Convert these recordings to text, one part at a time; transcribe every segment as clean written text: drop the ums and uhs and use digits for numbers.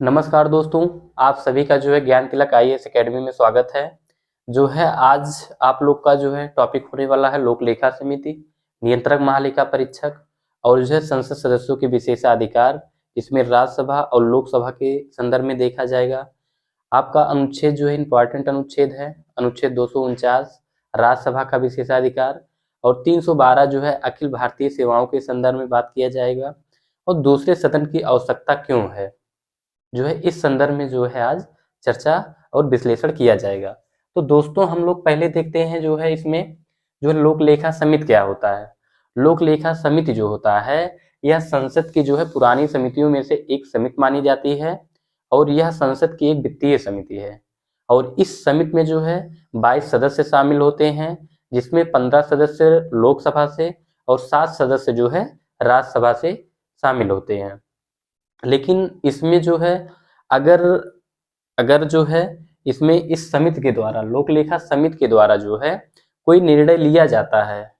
नमस्कार दोस्तों, आप सभी का जो है ज्ञान तिलक आईएएस एकेडमी में स्वागत है। जो है आज आप लोग का जो है टॉपिक होने वाला है लोक लेखा समिति, नियंत्रक महालेखा परीक्षक और जो है संसद सदस्यों के विशेषाधिकार। इसमें राज्यसभा और लोकसभा के संदर्भ में देखा जाएगा। आपका अनुच्छेद जो है इंपॉर्टेंट अनुच्छेद है, अनुच्छेद 249 राज्यसभा का विशेषाधिकार और 312 जो है अखिल भारतीय सेवाओं के संदर्भ में बात किया जाएगा और दूसरे सदन की आवश्यकता क्यों है, जो है इस संदर्भ में जो है आज चर्चा और विश्लेषण किया जाएगा। तो दोस्तों हम लोग पहले देखते हैं जो है इसमें जो लोक लेखा समिति क्या होता है। लोक लेखा समिति जो होता है यह संसद की जो है पुरानी समितियों में से एक समिति मानी जाती है और यह संसद की एक वित्तीय समिति है और इस समिति में जो है 22 सदस्य शामिल होते हैं, जिसमें 15 सदस्य लोकसभा से और 7 सदस्य जो है राज्यसभा से शामिल होते हैं। लेकिन इसमें जो है अगर अगर जो है इसमें इस समिति के द्वारा लोक लेखा समिति के द्वारा जो है कोई निर्णय लिया जाता है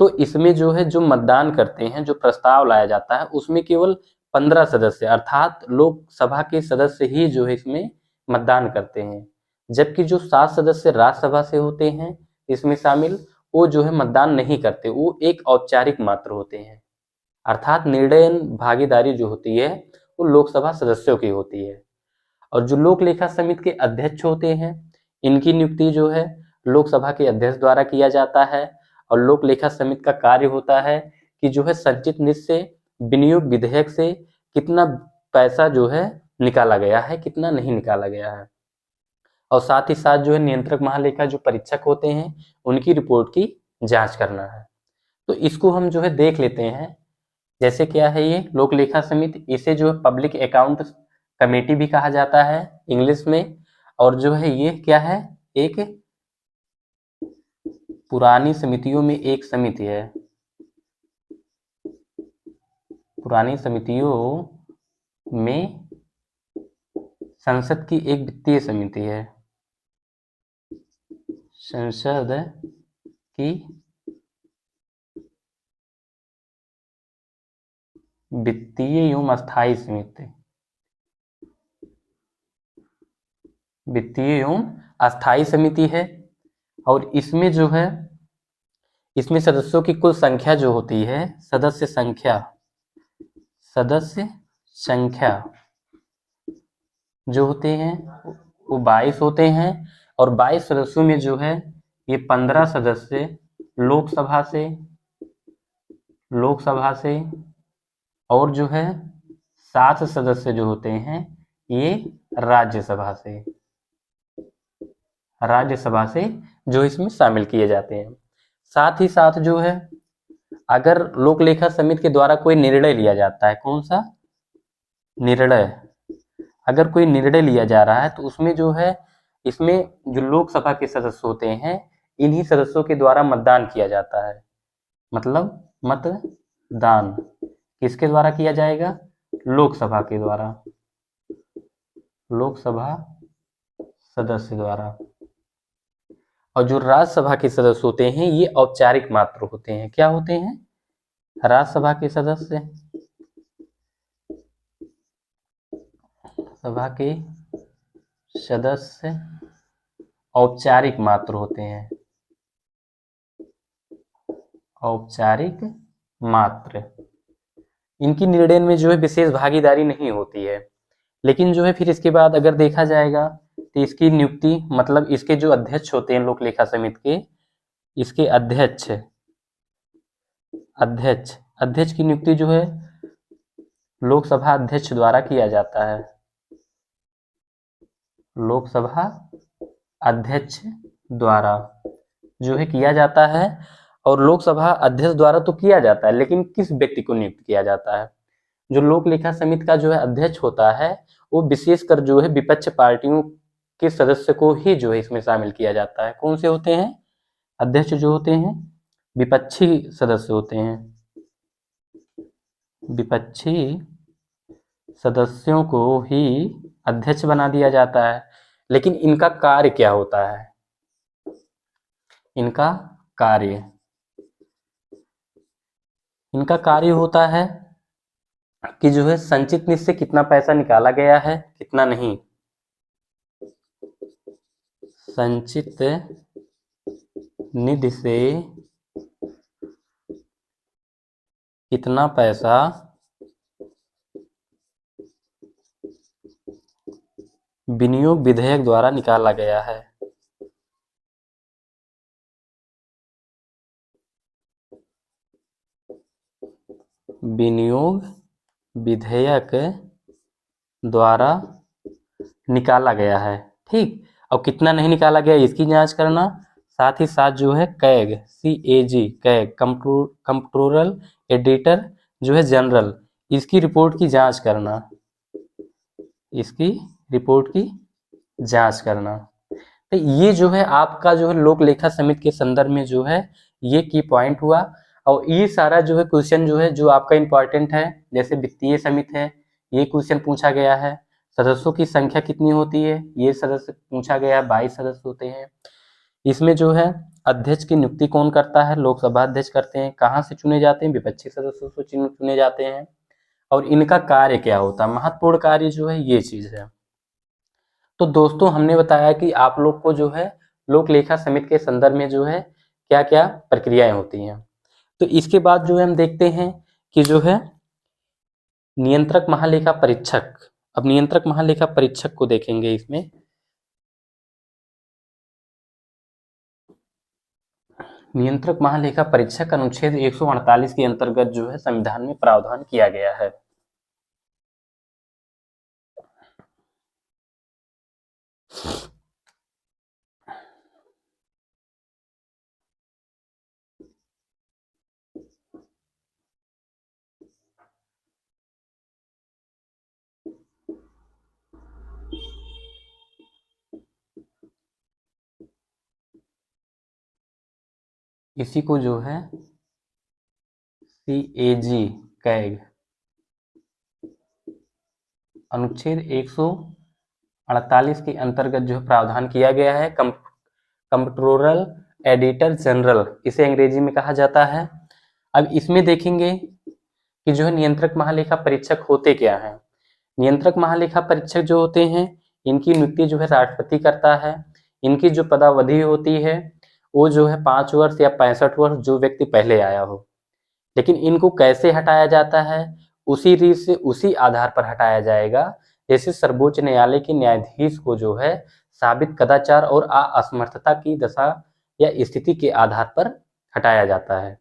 तो इसमें जो है जो मतदान करते हैं, जो प्रस्ताव लाया जाता है उसमें केवल 15 सदस्य अर्थात लोकसभा के सदस्य ही जो है इसमें मतदान करते हैं, जबकि जो 7 सदस्य राज्यसभा से होते हैं इसमें शामिल, वो जो है मतदान नहीं करते, वो एक औपचारिक मात्र होते हैं। अर्थात निर्णय भागीदारी जो होती है वो लोकसभा सदस्यों की होती है। और जो लोक लेखा समिति के अध्यक्ष होते हैं इनकी नियुक्ति जो है लोकसभा के अध्यक्ष द्वारा किया जाता है और लोक लेखा समिति का कार्य होता है कि जो है संचित निधि से विनियोग विधेयक से कितना पैसा जो है निकाला गया है, कितना नहीं निकाला गया है, और साथ ही साथ जो है नियंत्रक महालेखा जो परीक्षक होते हैं उनकी रिपोर्ट की जांच करना है। तो इसको हम जो है देख लेते हैं। जैसे क्या है ये लोक लेखा समिति, इसे जो है पब्लिक अकाउंट कमेटी भी कहा जाता है इंग्लिश में। और जो है ये क्या है, एक पुरानी समितियों में एक समिति है, पुरानी समितियों में संसद की एक वित्तीय समिति है, संसद की वित्तीय एवं अस्थायी समिति, वित्तीय एवं अस्थायी समिति है। और इसमें जो है इसमें सदस्यों की कुल संख्या जो होती है, सदस्य संख्या जो होते हैं वो 22 होते हैं और 22 सदस्यों में जो है ये 15 सदस्य लोकसभा से और जो है 7 सदस्य जो होते हैं ये राज्यसभा से जो इसमें शामिल किए जाते हैं। साथ ही साथ जो है अगर लोक लेखा समिति के द्वारा कोई निर्णय लिया जाता है, कौन सा निर्णय, अगर कोई निर्णय लिया जा रहा है तो उसमें जो है इसमें जो लोकसभा के सदस्य होते हैं इन्हीं सदस्यों के द्वारा मतदान किया जाता है। मतलब मतदान किसके द्वारा किया जाएगा, लोकसभा के द्वारा, लोकसभा सदस्य द्वारा। और जो राज्यसभा के सदस्य होते हैं ये औपचारिक मात्र होते हैं। क्या होते हैं, राज्यसभा के सदस्य, सभा के सदस्य औपचारिक मात्र होते हैं, औपचारिक मात्र। इनकी निर्णय में जो है विशेष भागीदारी नहीं होती है। लेकिन जो है फिर इसके बाद अगर देखा जाएगा तो इसकी नियुक्ति, मतलब इसके जो अध्यक्ष होते हैं लोक लेखा समिति के, इसके अध्यक्ष की नियुक्ति जो है लोकसभा अध्यक्ष द्वारा किया जाता है, लोकसभा अध्यक्ष द्वारा जो है किया जाता है। और लोकसभा अध्यक्ष द्वारा तो किया जाता है, लेकिन किस व्यक्ति को नियुक्त किया जाता है, जो लोक लेखा समिति का जो है अध्यक्ष होता है वो विशेषकर जो है विपक्ष पार्टियों के सदस्य को ही जो है इसमें शामिल किया जाता है। कौन से होते हैं, अध्यक्ष जो होते हैं विपक्षी सदस्य होते हैं, विपक्षी सदस्यों को ही अध्यक्ष बना दिया जाता है। लेकिन इनका कार्य क्या होता है, इनका कार्य होता है कि जो है संचित निधि से कितना पैसा निकाला गया है, कितना नहीं। संचित निधि से कितना पैसा विनियोग विधेयक द्वारा निकाला गया है। विनियोग विधेयक द्वारा निकाला गया है, ठीक। और कितना नहीं निकाला गया इसकी जांच करना, साथ ही साथ जो है CAG, CAG CAG comptroller editor जो है जनरल, इसकी रिपोर्ट की जांच करना, इसकी रिपोर्ट की जांच करना। तो ये जो है आपका जो है लोक लेखा समिति के संदर्भ में जो है ये की पॉइंट हुआ। और ये सारा जो है क्वेश्चन जो है जो आपका इंपॉर्टेंट है, जैसे वित्तीय समिति है, ये क्वेश्चन पूछा गया है। सदस्यों की संख्या कितनी होती है, ये सदस्य पूछा गया है, 22 सदस्य होते हैं। इसमें जो है अध्यक्ष की नियुक्ति कौन करता है, लोकसभा अध्यक्ष करते हैं। कहाँ से चुने जाते हैं, विपक्षी सदस्यों से चुने जाते हैं। और इनका कार्य क्या होता है, महत्वपूर्ण कार्य जो है ये चीज है। तो दोस्तों हमने बताया कि आप लोग को जो है लोक लेखा समिति के संदर्भ में जो है क्या क्या प्रक्रियाएं होती हैं। तो इसके बाद जो है हम देखते हैं कि जो है नियंत्रक महालेखा परीक्षक। अब नियंत्रक महालेखा परीक्षक को देखेंगे। इसमें नियंत्रक महालेखा परीक्षक अनुच्छेद 148 के अंतर्गत जो है संविधान में प्रावधान किया गया है। इसी को जो है CAG कैग अनुच्छेद 148 के अंतर्गत जो है प्रावधान किया गया है। कंप्ट्रोलर एडिटर जनरल इसे अंग्रेजी में कहा जाता है। अब इसमें देखेंगे कि जो है नियंत्रक महालेखा परीक्षक होते क्या हैं। नियंत्रक महालेखा परीक्षक जो होते हैं इनकी नियुक्ति जो है राष्ट्रपति करता है। इनकी जो पदावधि होती है वो जो है 5 वर्ष या 65 वर्ष, जो व्यक्ति पहले आया हो। लेकिन इनको कैसे हटाया जाता है, उसी रीत से उसी आधार पर हटाया जाएगा जैसे सर्वोच्च न्यायालय के न्यायाधीश को जो है साबित कदाचार और असमर्थता की दशा या स्थिति के आधार पर हटाया जाता है।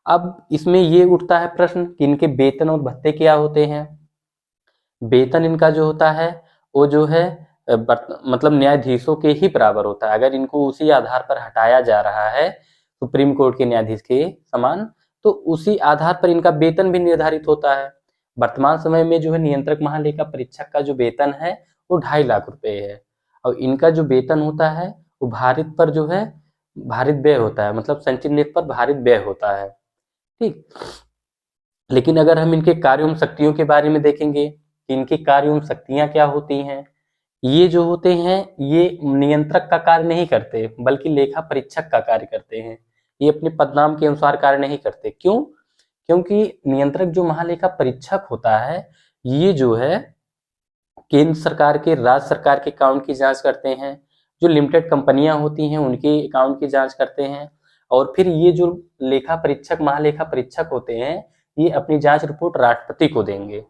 अब इसमें ये उठता है प्रश्न कि इनके वेतन और भत्ते क्या होते हैं। वेतन इनका जो होता है वो जो है मतलब न्यायाधीशों के ही बराबर होता है। अगर इनको उसी आधार पर हटाया जा रहा है सुप्रीम कोर्ट के न्यायाधीश के समान, तो उसी आधार पर इनका वेतन भी निर्धारित होता है। वर्तमान समय में जो है नियंत्रक महालेखा परीक्षक का जो वेतन है वो 2.5 लाख रुपए है। और इनका जो वेतन होता है वो भारित पर जो है भारित व्यय होता है, मतलब संचित निधि पर भारित व्यय होता है, ठीक। लेकिन अगर हम इनके कार्यों एवं शक्तियों के बारे में देखेंगे कि इनकी कार्य एवं शक्तियां क्या होती हैं, ये जो होते हैं ये नियंत्रक का कार्य नहीं करते बल्कि लेखा परीक्षक का कार्य करते हैं। ये अपने पदनाम के अनुसार कार्य नहीं करते। क्यों? क्योंकि नियंत्रक जो महालेखा परीक्षक होता है ये जो है केंद्र सरकार के, राज्य सरकार के अकाउंट की जांच करते हैं। जो लिमिटेड कंपनियां होती हैं उनके अकाउंट की जांच करते हैं। और फिर ये जो लेखा परीक्षक महालेखा परीक्षक होते हैं ये अपनी जांच रिपोर्ट राष्ट्रपति को देंगे।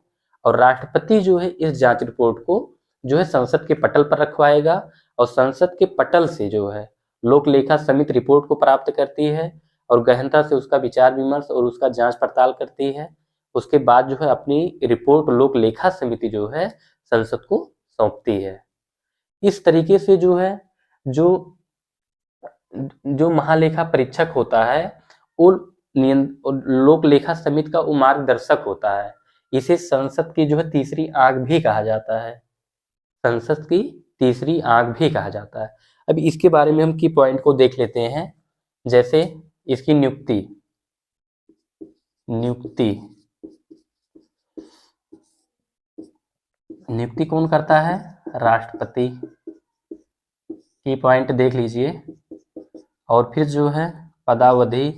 और राष्ट्रपति जो है इस जांच रिपोर्ट को जो है संसद के पटल पर रखवाएगा। और संसद के पटल से जो है लोक लेखा समिति रिपोर्ट को प्राप्त करती है और गहनता से उसका विचार विमर्श और उसका जांच पड़ताल करती है। उसके बाद जो है अपनी रिपोर्ट लोक लेखा समिति जो है संसद को सौंपती है। इस तरीके से जो है जो जो महालेखा परीक्षक होता है वो लोक लेखा समिति का वो मार्गदर्शक होता है। इसे संसद की जो है तीसरी आंख भी कहा जाता है। संसद की तीसरी आंख भी कहा जाता है। अब इसके बारे में हम की पॉइंट को देख लेते हैं। जैसे इसकी नियुक्ति नियुक्ति नियुक्ति कौन करता है, राष्ट्रपति। की पॉइंट देख लीजिए। और फिर जो है पदावधि,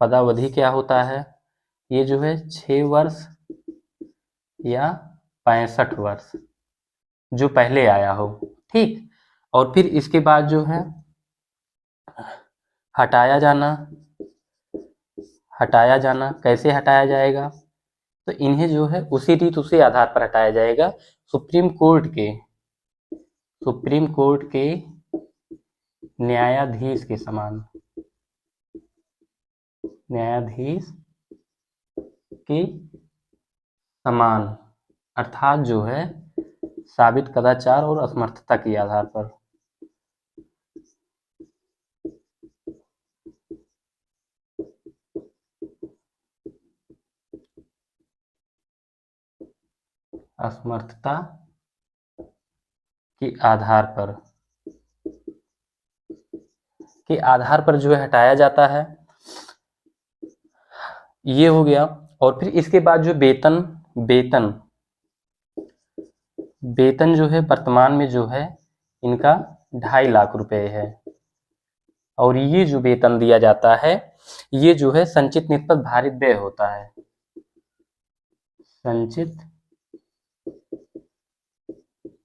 पदावधि क्या होता है, ये जो है 6 वर्ष या 65 वर्ष जो पहले आया हो, ठीक। और फिर इसके बाद जो है हटाया जाना, कैसे हटाया जाएगा, तो इन्हें जो है उसी रीत उसी आधार पर हटाया जाएगा, सुप्रीम कोर्ट के न्यायाधीश के समान, अर्थात जो है साबित कदाचार और असमर्थता के आधार पर। असमर्थता के आधार पर जो है हटाया जाता है, ये हो गया। और फिर इसके बाद जो वेतन जो है वर्तमान में जो है इनका 2.5 लाख रुपए है, और ये जो वेतन दिया जाता है ये जो है संचित निधि पर भारित व्यय होता है, संचित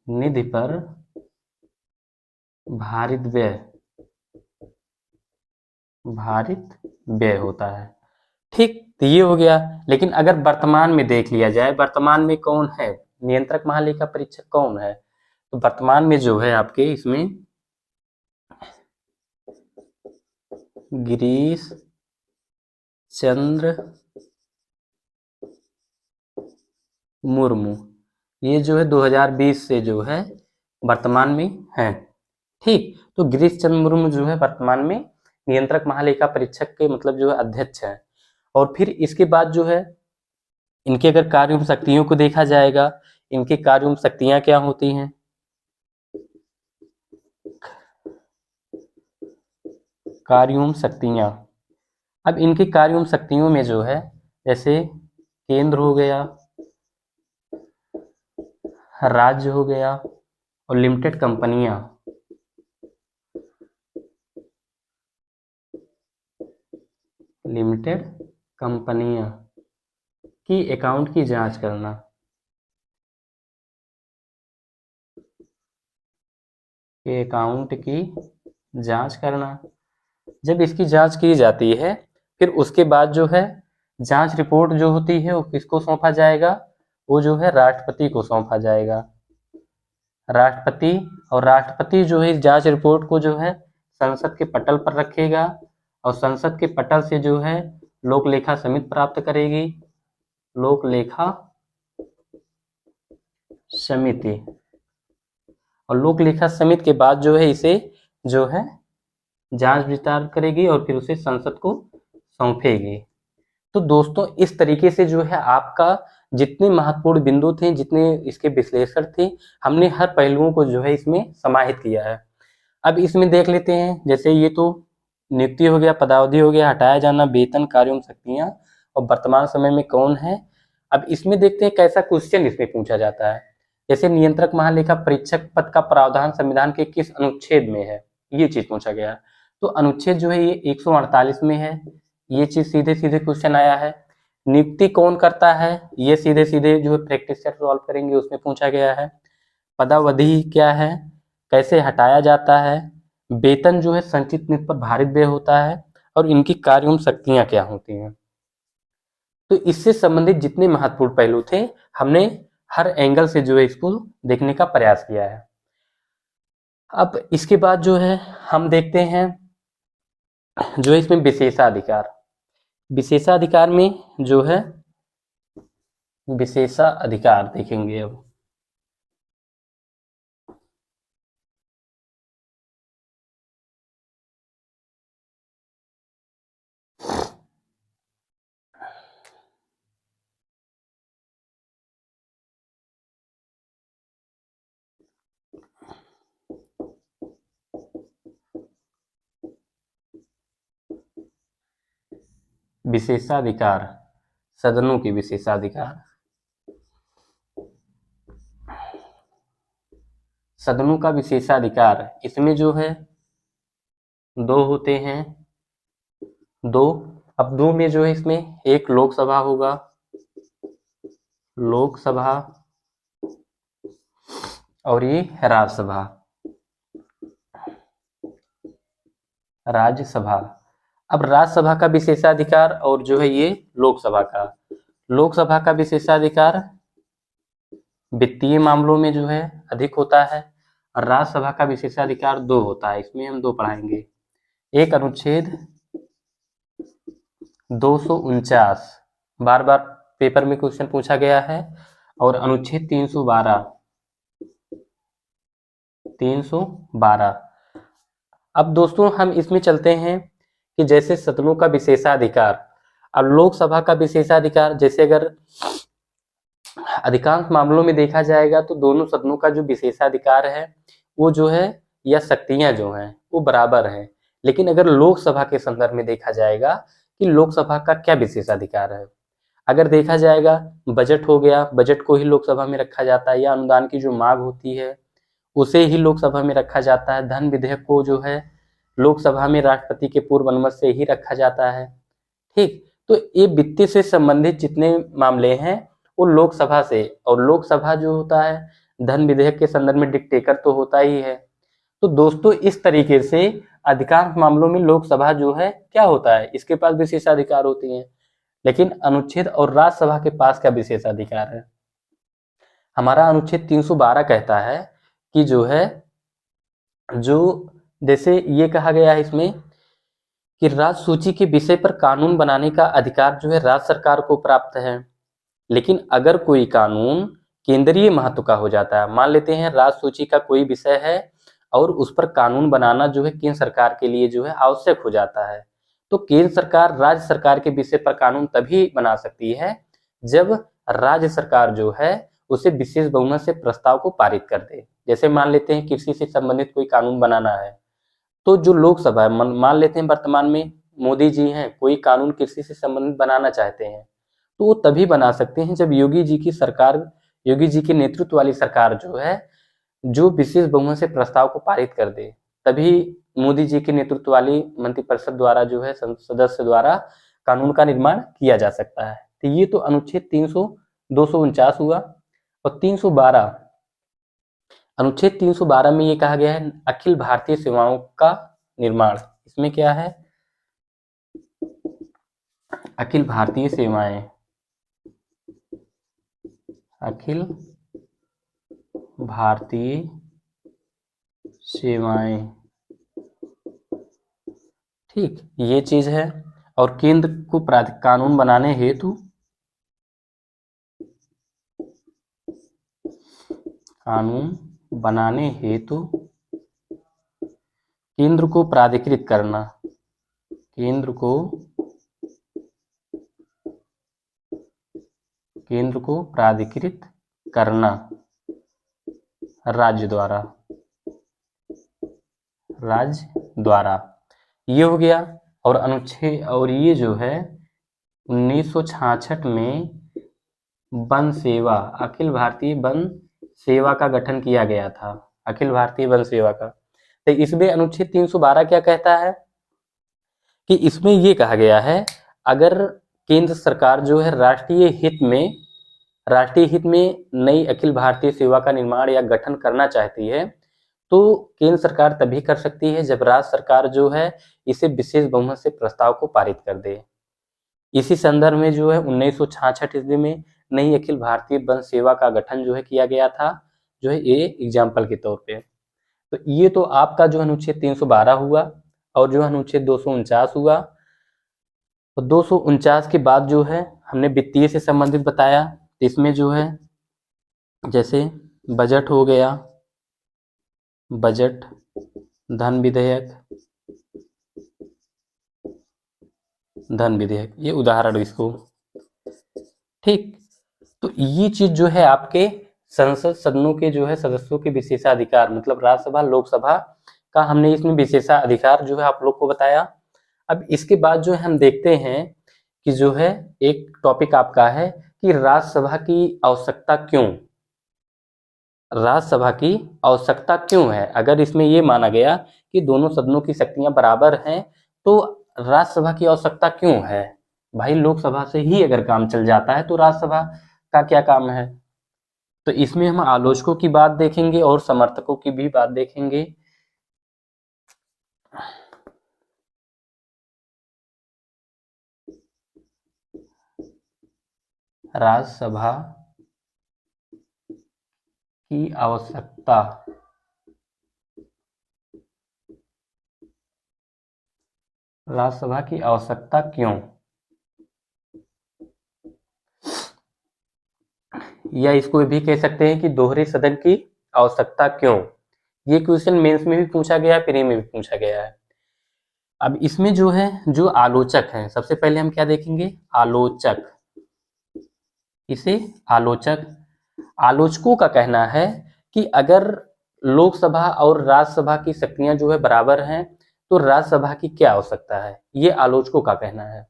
निधि पर भारित व्यय होता है, ठीक। तो ये हो गया। लेकिन अगर वर्तमान में देख लिया जाए, वर्तमान में कौन है नियंत्रक महालेखा परीक्षक, कौन है, तो वर्तमान में जो है आपके इसमें गिरीश चंद्र मुर्मू, ये जो है 2020 से जो है वर्तमान में है, ठीक। तो गिरीश चंद्र मुर्मू जो है वर्तमान में नियंत्रक महालेखा परीक्षक के मतलब जो है अध्यक्ष है। और फिर इसके बाद जो है इनके अगर कार्य एवं शक्तियों को देखा जाएगा, इनके कार्य एवं शक्तियां क्या होती हैं, कार्य एवं शक्तियां। अब इनके कार्य एवं शक्तियों में जो है जैसे केंद्र हो गया, राज्य हो गया और लिमिटेड कंपनियां की अकाउंट की जांच करना, के अकाउंट की जांच करना। जब इसकी जांच की जाती है फिर उसके बाद जो है जांच रिपोर्ट जो होती है वो किसको सौंपा जाएगा, वो जो है राष्ट्रपति को सौंपा जाएगा, और राष्ट्रपति जो है इस जांच रिपोर्ट को जो है संसद के पटल पर रखेगा, और संसद के पटल से जो है लोक लेखा समिति प्राप्त करेगी, लोक लेखा समिति, और लोक लेखा समिति के बाद जो है इसे जो है जांच विस्तार करेगी और फिर उसे संसद को सौंपेगी। तो दोस्तों इस तरीके से जो है आपका जितने महत्वपूर्ण बिंदु थे, जितने इसके विश्लेषण थे, हमने हर पहलुओं को जो है इसमें समाहित किया है। अब इसमें देख लेते हैं, जैसे ये तो नियुक्ति हो गया, पदावधि हो गया, हटाया जाना, वेतन, कार्य एवं शक्तियां, और वर्तमान समय में कौन है। अब इसमें देखते हैं कैसा क्वेश्चन इसमें पूछा जाता है। जैसे नियंत्रक महालेखा परीक्षक पद का प्रावधान संविधान के किस अनुच्छेद में है, ये चीज पूछा गया। तो अनुच्छेद जो है ये 148 में है, ये चीज सीधे सीधे क्वेश्चन आया है। नियुक्ति कौन करता है, ये सीधे सीधे जो है प्रैक्टिस सेट सॉल्व करेंगे उसमें पूछा गया है। पदावधि क्या है, कैसे हटाया जाता है, वेतन जो है संचित निधि पर भारित व्यय होता है, और इनकी कार्य एवं शक्तियां क्या होती हैं। तो इससे संबंधित जितने महत्वपूर्ण पहलू थे हमने हर एंगल से जो है इसको देखने का प्रयास किया है। अब इसके बाद जो है हम देखते हैं जो है इसमें विशेषाधिकार में जो है विशेषाधिकार देखेंगे। अब विशेषाधिकार, सदनों के विशेषाधिकार, सदनों का विशेषाधिकार, इसमें जो है दो होते हैं, दो अब 2 में जो है इसमें एक लोकसभा होगा, लोकसभा, और ये राज्यसभा, राज्यसभा। अब राज्यसभा का विशेषाधिकार और जो है ये लोकसभा का विशेषाधिकार वित्तीय मामलों में जो है अधिक होता है, और राज्यसभा का विशेषाधिकार 2 होता है। इसमें हम 2 पढ़ाएंगे। एक अनुच्छेद 249, बार बार पेपर में क्वेश्चन पूछा गया है, और अनुच्छेद 312। अब दोस्तों हम इसमें चलते हैं कि जैसे सदनों का विशेषाधिकार, अब लोकसभा का विशेषाधिकार, जैसे अगर अधिकांश मामलों में देखा जाएगा तो दोनों सदनों का जो विशेषाधिकार है वो जो है, या शक्तियां जो हैं वो बराबर हैं। लेकिन अगर लोकसभा के संदर्भ में देखा जाएगा कि लोकसभा का क्या विशेषाधिकार है, अगर देखा जाएगा बजट हो गया, बजट को ही लोकसभा में रखा जाता है, या अनुदान की जो मांग होती है उसे ही लोकसभा में रखा जाता है। धन विधेयक को जो है लोकसभा में राष्ट्रपति के पूर्व अनुमति से ही रखा जाता है। ठीक, तो ये वित्त से संबंधित जितने मामले हैं वो लोकसभा से, और लोकसभा जो होता है धन विधेयक के संदर्भ में डिक्टेटर तो होता ही है। तो दोस्तों इस तरीके से अधिकांश मामलों में लोकसभा जो है क्या होता है, इसके पास विशेषाधिकार होती हैं। लेकिन अनुच्छेद और राज्यसभा के पास क्या विशेषाधिकार है? हमारा अनुच्छेद 312 कहता है कि जो है, जो जैसे ये कहा गया है इसमें कि राज्य सूची के विषय पर कानून बनाने का अधिकार जो है राज्य सरकार को प्राप्त है। लेकिन अगर कोई कानून केंद्रीय महत्व का हो जाता है, मान लेते हैं राज्य सूची का कोई विषय है और उस पर कानून बनाना जो है केंद्र सरकार के लिए जो है आवश्यक हो जाता है, तो केंद्र सरकार राज्य सरकार के विषय पर कानून तभी बना सकती है जब राज्य सरकार जो है उसे विशेष बहुमत से प्रस्ताव को पारित कर दे। जैसे मान लेते हैं कृषि से संबंधित कोई कानून बनाना है, तो जो लोकसभा है, मान लेते हैं वर्तमान में मोदी जी हैं, कोई कानून कृषि से संबंधित बनाना चाहते हैं, तो वो तभी बना सकते हैं जब योगी जी की सरकार, योगी जी के नेतृत्व वाली सरकार जो है जो विशेष बहुमत से प्रस्ताव को पारित कर दे, तभी मोदी जी के नेतृत्व वाली मंत्रिपरिषद द्वारा जो है सदस्य द्वारा कानून का निर्माण किया जा सकता है। तो ये तो अनुच्छेद 249 हुआ। और 312, अनुच्छेद 312 में ये कहा गया है अखिल भारतीय सेवाओं का निर्माण। इसमें क्या है? अखिल भारतीय सेवाएं, अखिल भारतीय सेवाएं, ठीक, ये चीज है। और केंद्र को कानून बनाने हेतु, कानून बनाने हेतु केंद्र को प्राधिकृत करना, केंद्र को प्राधिकृत करना राज्य द्वारा, ये हो गया। और अनुच्छेद, और ये जो है 1966 में वन सेवा, अखिल भारतीय वन सेवा का गठन किया गया था, अखिल भारतीय वन सेवा का। तो इसमें अनुच्छेद 312 क्या कहता है कि इसमें ये कहा गया है अगर केंद्र सरकार जो है राष्ट्रीय हित में नई अखिल भारतीय सेवा का निर्माण या गठन करना चाहती है, तो केंद्र सरकार तभी कर सकती है जब राज्य सरकार जो है इसे विशेष बहुमत से प्रस्ताव को पारित कर दे। इसी संदर्भ में जो है 1966 ईस्वी में नई अखिल भारतीय वन सेवा का गठन जो है किया गया था, जो है ये एग्जाम्पल के तौर पे। तो ये तो आपका जो अनुच्छेद 312 हुआ, और जो अनुच्छेद 249 हुआ। तो 249 के बाद जो है हमने वित्तीय से संबंधित बताया, तो इसमें जो है जैसे बजट हो गया, बजट, धन विधेयक, ये उदाहरण इसको, ठीक। तो ये चीज जो है आपके संसद सदनों के जो है सदस्यों के विशेषाधिकार, मतलब राज्यसभा लोकसभा का हमने इसमें विशेषाधिकार जो है आप लोग को बताया। अब इसके बाद जो है हम देखते हैं कि जो है एक टॉपिक आपका है कि राज्यसभा की आवश्यकता क्यों, राज्यसभा की आवश्यकता क्यों है। अगर इसमें ये माना गया कि दोनों सदनों की शक्तियां बराबर हैं, तो राज्यसभा की आवश्यकता क्यों है। भाई लोकसभा से ही अगर काम चल जाता है तो राज्यसभा का क्या काम है। तो इसमें हम आलोचकों की बात देखेंगे और समर्थकों की भी बात देखेंगे। राज्यसभा की आवश्यकता, राज्यसभा की आवश्यकता क्यों, या इसको भी कह सकते हैं कि दोहरे सदन की आवश्यकता क्यों। ये क्वेश्चन मेंस में भी पूछा गया है, प्री में भी पूछा गया है। अब इसमें जो है जो आलोचक हैं, सबसे पहले हम क्या देखेंगे, आलोचक। इसे आलोचक, आलोचकों का कहना है कि अगर लोकसभा और राज्यसभा की शक्तियां जो है बराबर हैं तो राज्यसभा की क्या आवश्यकता है, ये आलोचकों का कहना है।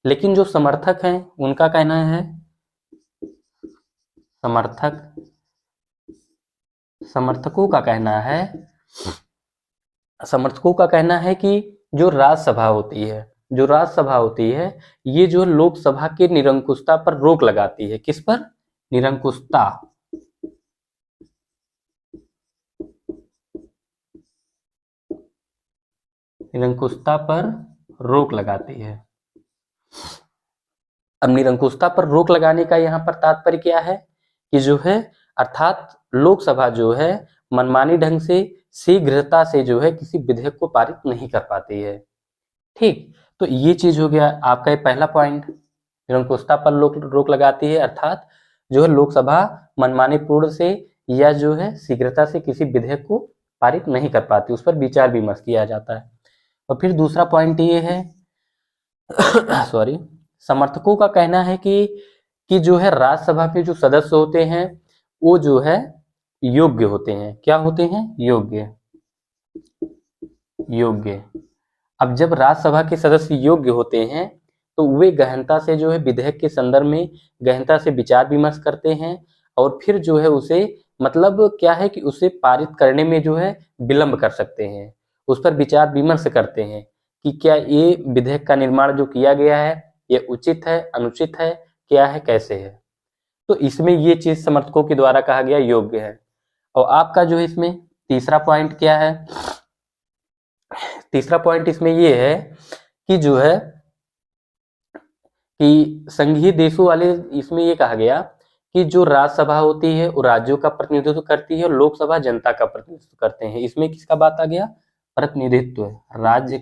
लेकिन जो समर्थक हैं उनका कहना है, समर्थकों का कहना है, समर्थकों का कहना है कि जो राज्यसभा होती है ये जो लोकसभा के निरंकुशता पर रोक लगाती है। किस पर, निरंकुशता, निरंकुशता पर रोक लगाती है। अब निरंकुशता पर रोक लगाने का यहाँ पर तात्पर्य क्या है कि जो है अर्थात लोकसभा जो है मनमानी ढंग से शीघ्रता से जो है किसी विधेयक को पारित नहीं कर पाती है। ठीक, तो ये चीज हो गया आपका ये पहला पॉइंट, निरंकुशता पर रोक लगाती है अर्थात जो है लोकसभा मनमानी पूर्ण से या जो है शीघ्रता से किसी विधेयक को पारित नहीं कर पाती, उस पर विचार विमर्श किया जाता है। और फिर दूसरा पॉइंट ये है सॉरी, समर्थकों का कहना है कि जो है राज्यसभा के जो सदस्य होते हैं वो जो है योग्य होते हैं। क्या होते हैं, योग्य। अब जब राज्यसभा के सदस्य योग्य होते हैं तो वे गहनता से जो है विधेयक के संदर्भ में गहनता से विचार विमर्श करते हैं और फिर जो है उसे मतलब क्या है कि उसे पारित करने में जो है विलंब कर सकते हैं, उस पर विचार विमर्श करते हैं कि क्या ये विधेयक का निर्माण जो किया गया है ये उचित है, अनुचित है, क्या है, कैसे है। तो इसमें ये चीज समर्थकों के द्वारा कहा गया योग्य है। और आपका जो है इसमें तीसरा पॉइंट क्या है, तीसरा पॉइंट इसमें ये है कि जो है कि संघीय देशों वाले, इसमें ये कहा गया कि जो राज्यसभा होती है वो राज्यों का प्रतिनिधित्व करती है और लोकसभा जनता का प्रतिनिधित्व करते हैं। इसमें किसका बात आ गया, प्रतिनिधित्व, राज्य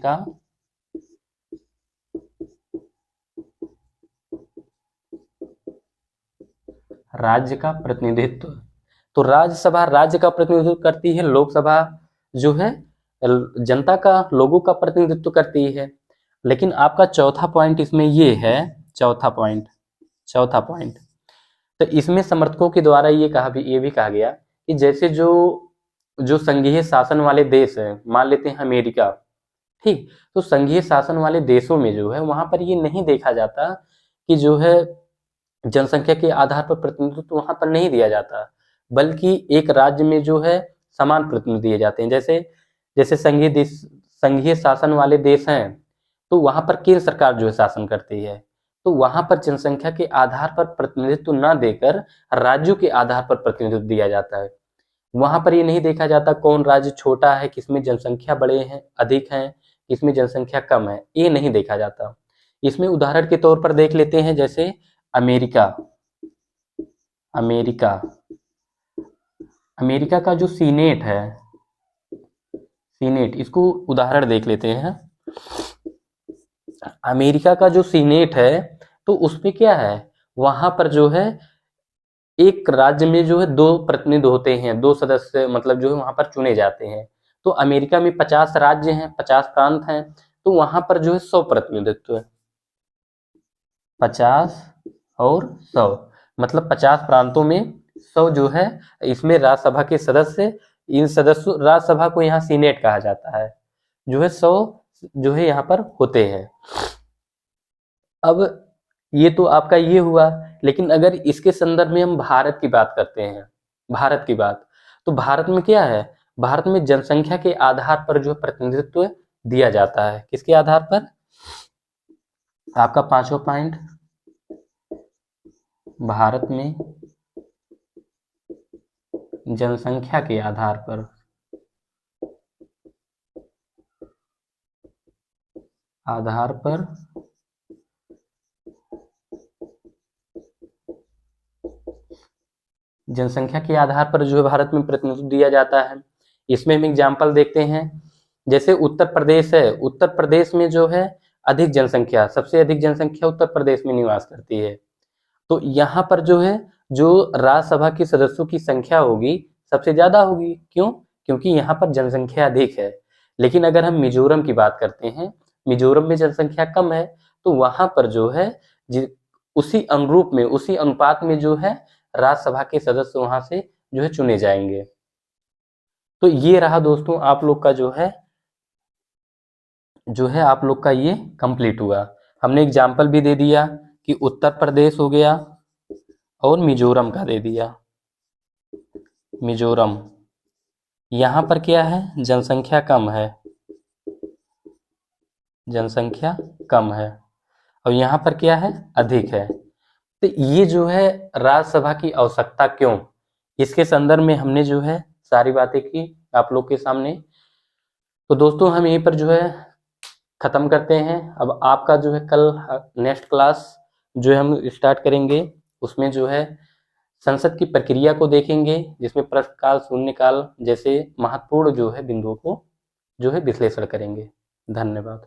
का प्रतिनिधित्व। तो राज्यसभा राज्य का प्रतिनिधित्व करती है, लोकसभा जो है जनता का, लोगों का प्रतिनिधित्व करती है। लेकिन आपका चौथा पॉइंट इसमें ये है, चौथा पॉइंट, तो इसमें समर्थकों के द्वारा ये भी कहा गया कि जैसे जो संघीय शासन वाले देश हैं, मान लेते हैं अमेरिका, ठीक, तो संघीय शासन वाले देशों में जो है वहां पर ये नहीं देखा जाता कि जो है जनसंख्या के आधार पर प्रतिनिधित्व वहां पर नहीं दिया जाता, बल्कि एक राज्य में जो है समान प्रतिनिधि दिए जाते हैं। जैसे जैसे संघीय शासन वाले देश हैं तो वहां पर केंद्र सरकार जो है शासन करती है, तो वहां पर जनसंख्या के आधार पर प्रतिनिधित्व न देकर राज्यों के आधार पर प्रतिनिधित्व दिया जाता है। वहां पर ये नहीं देखा जाता कौन राज्य छोटा है, किसमें जनसंख्या बड़े हैं, अधिक है, किसमें जनसंख्या कम है, ये नहीं देखा जाता। इसमें उदाहरण के तौर पर देख लेते हैं, जैसे अमेरिका अमेरिका का जो सीनेट है, सीनेट, इसको उदाहरण देख लेते हैं। अमेरिका का जो सीनेट है तो उसमें क्या है, वहां पर जो है एक राज्य में जो है 2 प्रतिनिधि होते हैं, 2 सदस्य मतलब जो है वहां पर चुने जाते हैं। तो अमेरिका में 50 राज्य हैं, 50 प्रांत हैं, तो वहां पर जो है 100 प्रतिनिधित्व है, 50 और 100 मतलब 50 प्रांतों में 100 जो है इसमें राज्यसभा के सदस्य, इन सदस्यों, राज्यसभा को यहाँ सीनेट कहा जाता है, जो है 100 जो है यहाँ पर होते हैं। अब ये तो आपका ये हुआ, लेकिन अगर इसके संदर्भ में हम भारत की बात करते हैं, भारत की बात, तो भारत में क्या है, भारत में जनसंख्या के आधार पर जो प्रतिनिधित्व दिया जाता है। किसके आधार पर, आपका पांचवा पॉइंट, भारत में जनसंख्या के आधार पर जनसंख्या के आधार पर जो है भारत में प्रतिनिधित्व दिया जाता है। इसमें हम एग्जाम्पल देखते हैं, जैसे उत्तर प्रदेश है, उत्तर प्रदेश में जो है अधिक जनसंख्या, सबसे अधिक जनसंख्या उत्तर प्रदेश में निवास करती है। तो यहाँ पर जो है जो राज्यसभा के सदस्यों की संख्या होगी सबसे ज्यादा होगी। क्यों? क्योंकि यहाँ पर जनसंख्या अधिक है। लेकिन अगर हम मिजोरम की बात करते हैं, मिजोरम में जनसंख्या कम है, तो वहां पर जो है उसी अनुरूप में, उसी अनुपात में जो है राज्यसभा के सदस्य वहां से जो है चुने जाएंगे। तो ये रहा दोस्तों आप लोग का जो है आप लोग का ये कंप्लीट हुआ। हमने एग्जाम्पल भी दे दिया कि उत्तर प्रदेश हो गया और मिजोरम का दे दिया। मिजोरम यहाँ पर क्या है, जनसंख्या कम है, जनसंख्या कम है, और यहाँ पर क्या है, अधिक है। तो ये जो है राज्यसभा की आवश्यकता क्यों, इसके संदर्भ में हमने जो है सारी बातें की आप लोग के सामने। तो दोस्तों हम यहीं पर जो है खत्म करते हैं। अब आपका जो है कल नेक्स्ट क्लास जो है हम स्टार्ट करेंगे, उसमें जो है संसद की प्रक्रिया को देखेंगे, जिसमें प्रश्नकाल, शून्यकाल जैसे महत्वपूर्ण जो है बिंदुओं को जो है विश्लेषण करेंगे। धन्यवाद।